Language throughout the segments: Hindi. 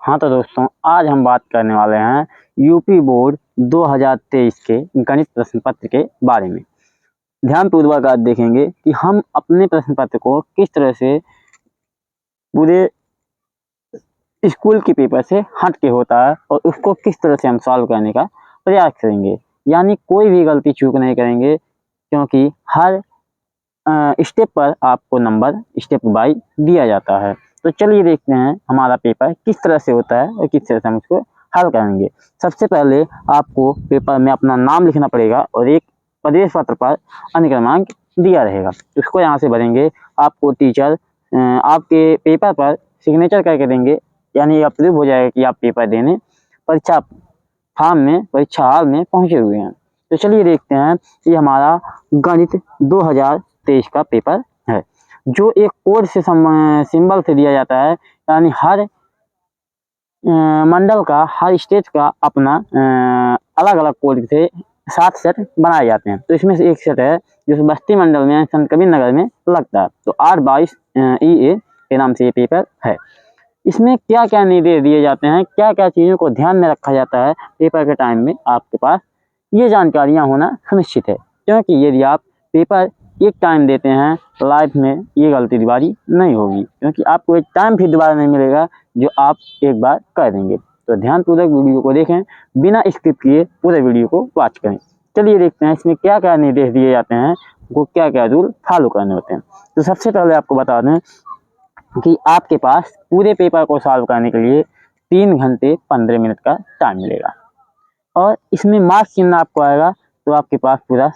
हाँ तो दोस्तों, आज हम बात करने वाले हैं यूपी बोर्ड 2023 के गणित प्रश्न पत्र के बारे में। ध्यानपूर्वक आज देखेंगे कि हम अपने प्रश्न पत्र को किस तरह से पूरे स्कूल के पेपर से हट के होता है और उसको किस तरह से हम सॉल्व करने का प्रयास करेंगे। यानी कोई भी गलती चूक नहीं करेंगे, क्योंकि हर स्टेप पर आपको नंबर स्टेप बाय दिया जाता है। तो चलिए देखते हैं हमारा पेपर किस तरह से होता है और किस तरह से हम उसको हल करेंगे। सबसे पहले आपको पेपर में अपना नाम लिखना पड़ेगा और एक प्रवेश पत्र पर अनुक्रमांक दिया रहेगा, उसको यहाँ से भरेंगे। आपको टीचर आपके पेपर पर सिग्नेचर करके देंगे, यानी अप्रूव हो जाएगा कि आप पेपर देने परीक्षा फार्म में परीक्षा हॉल में पहुँचे हुए हैं। तो चलिए देखते हैं, ये हमारा गणित 2023 का पेपर है, जो एक कोड से सिंबल से दिया जाता है। यानी हर मंडल का, हर स्टेट का अपना अलग अलग कोड से 7 सेट बनाए जाते हैं। तो इसमें से एक सेट है जो बस्ती मंडल में संत कबीर नगर में लगता है। तो 8/22 EA के नाम से ये पेपर है। इसमें क्या क्या निर्देश दिए जाते हैं, क्या क्या चीज़ों को ध्यान में रखा जाता है पेपर के टाइम में, आपके पास ये जानकारियाँ होना सुनिश्चित है। क्योंकि यदि आप पेपर एक टाइम देते हैं तो लाइफ में ये गलती दोबारा नहीं होगी, क्योंकि आपको एक टाइम फिर दोबारा नहीं मिलेगा जो आप एक बार कर देंगे। तो ध्यानपूर्वक वीडियो को देखें, बिना स्किप किए पूरे वीडियो को वॉच करें। चलिए देखते हैं इसमें क्या क्या निर्देश दिए जाते हैं, वो क्या क्या रूल फॉलो करने होते हैं। तो सबसे पहले आपको बता दें कि आपके पास पूरे पेपर को सॉल्व करने के लिए 3 घंटे 15 मिनट का टाइम मिलेगा और इसमें मार्क्स चिन्ह आपको आएगा। तो आपके पास पूरा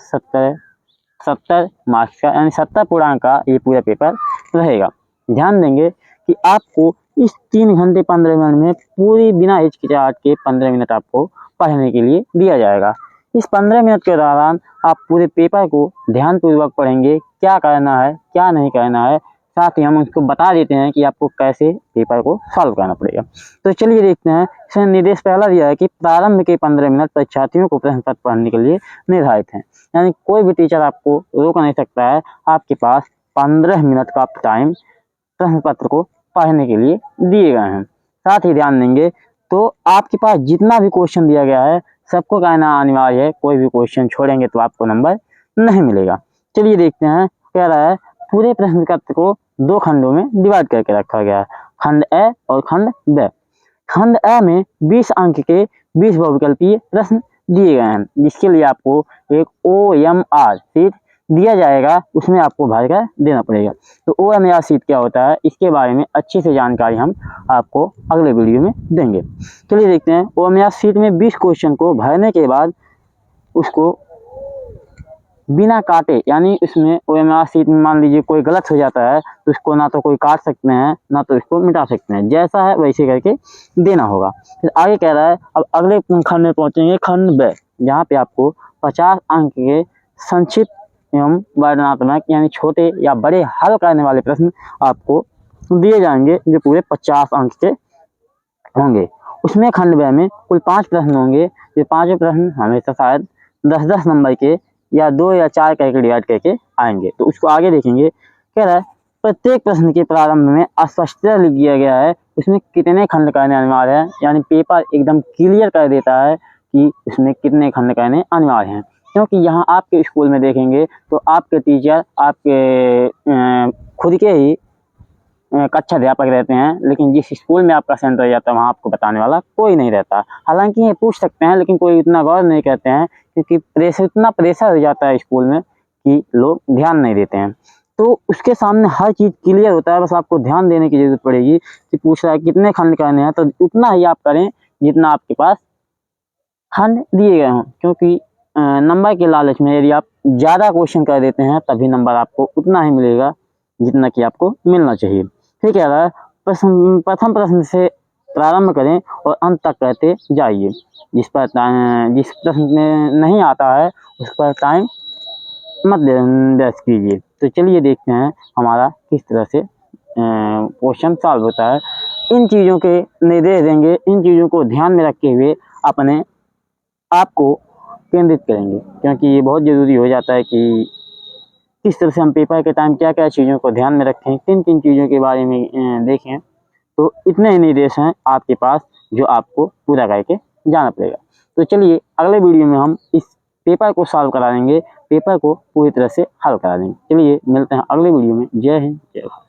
70 मार्क्स का, यानी 70 पूर्णांक का ये पूरा पेपर रहेगा। ध्यान देंगे कि आपको इस 3 घंटे 15 मिनट में पूरी बिना हिचकिचाहट के 15 मिनट आपको पढ़ने के लिए दिया जाएगा। इस 15 मिनट के दौरान आप पूरे पेपर को ध्यानपूर्वक पढ़ेंगे, क्या करना है क्या नहीं करना है, साथ ही हम उसको बता देते हैं कि आपको कैसे पेपर को सॉल्व करना पड़ेगा। तो चलिए देखते हैं, इसमें निर्देश पहला दिया है कि प्रारंभ के 15 मिनट परीक्षार्थियों को प्रश्न पत्र पढ़ने के लिए निर्धारित हैं। यानी कोई भी टीचर आपको रोक नहीं सकता है, आपके पास 15 मिनट का टाइम प्रश्न पत्र को पढ़ने के लिए दिए गए हैं। साथ ही ध्यान देंगे, तो आपके पास जितना भी क्वेश्चन दिया गया है सबको कहना अनिवार्य है, कोई भी क्वेश्चन छोड़ेंगे तो आपको नंबर नहीं मिलेगा। चलिए देखते हैं, कह रहा है पूरे प्रश्न पत्र को 2 खंडों में डिवाइड करके रखा गया है, खंड ए और खंड ब। खंड ए में 20 अंक के 20 बहुविकल्पीय प्रश्न दिए गए हैं, जिसके लिए आपको एक OMR शीट दिया जाएगा, उसमें आपको भर कर देना पड़ेगा। तो OMR शीट क्या होता है, इसके बारे में अच्छी से जानकारी हम आपको अगले वीडियो में देंगे। चलिए देखते हैं, OMR शीट में 20 क्वेश्चन को भरने के बाद उसको बिना काटे, यानी इसमें OMR शीट में मान लीजिए कोई गलत हो जाता है तो उसको ना तो कोई काट सकते हैं ना तो इसको मिटा सकते हैं, जैसा है वैसे करके देना होगा। फिर आगे कह रहा है, अब अगले खंड में पहुंचेंगे, खंड ब, जहाँ पे आपको 50 अंक के संक्षिप्त एवं वर्णनात्मक यानी छोटे या बड़े हल करने वाले प्रश्न आपको दिए जाएंगे, जो पूरे 50 अंक के होंगे। उसमें खंड ब में कुल 5 प्रश्न होंगे, ये 5 प्रश्न हमेशा शायद 10-10 नंबर के या 2 या 4 करके डिवाइड करके आएंगे। तो उसको आगे देखेंगे। कह रहा है प्रत्येक प्रश्न के प्रारंभ में स्पष्टता लिख दिया गया है, उसमें कितने खंड करने अनिवार्य है, यानी पेपर एकदम क्लियर कर देता है कि इसमें कितने खंड करने अनिवार्य हैं। क्योंकि यहाँ आपके स्कूल में देखेंगे तो आपके टीचर आपके खुद के ही कक्षा अध्यापक रहते हैं, लेकिन जिस स्कूल में आपका सेंटर जाता है वहाँ आपको बताने वाला कोई नहीं रहता। हालांकि ये पूछ सकते हैं, लेकिन कोई इतना गौर नहीं करते हैं, क्योंकि इतना प्रेशर हो जाता है स्कूल में कि लोग ध्यान नहीं देते हैं। तो उसके सामने हर चीज़ क्लियर होता है, बस आपको ध्यान देने की जरूरत पड़ेगी कि पूछ रहा है कितने खंड करने हैं, तो उतना ही आप करें जितना आपके पास खंड दिए गए हों। क्योंकि नंबर के लालच में यदि आप ज़्यादा क्वेश्चन कर देते हैं तभी नंबर आपको उतना ही मिलेगा जितना कि आपको मिलना चाहिए। ठीक है, प्रथम प्रश्न से प्रारंभ करें और अंत तक कहते जाइए। जिस प्रश्न में नहीं आता है उस पर टाइम मत वेस्ट कीजिए। तो चलिए देखते हैं हमारा किस तरह से क्वेश्चन सॉल्व होता है। इन चीज़ों के निर्देश देंगे, इन चीज़ों को ध्यान में रखते हुए अपने आप को केंद्रित करेंगे, क्योंकि ये बहुत ज़रूरी हो जाता है कि किस तरह से हम पेपर के टाइम क्या क्या चीज़ों को ध्यान में रखें, किन किन चीज़ों के बारे में देखें। तो इतने ही निर्देश हैं आपके पास जो आपको पूरा करके जाना पड़ेगा। तो चलिए अगले वीडियो में हम इस पेपर को सॉल्व करा देंगे, पेपर को पूरी तरह से हल करा देंगे। चलिए मिलते हैं अगले वीडियो में। जय हिंद, जय भारत।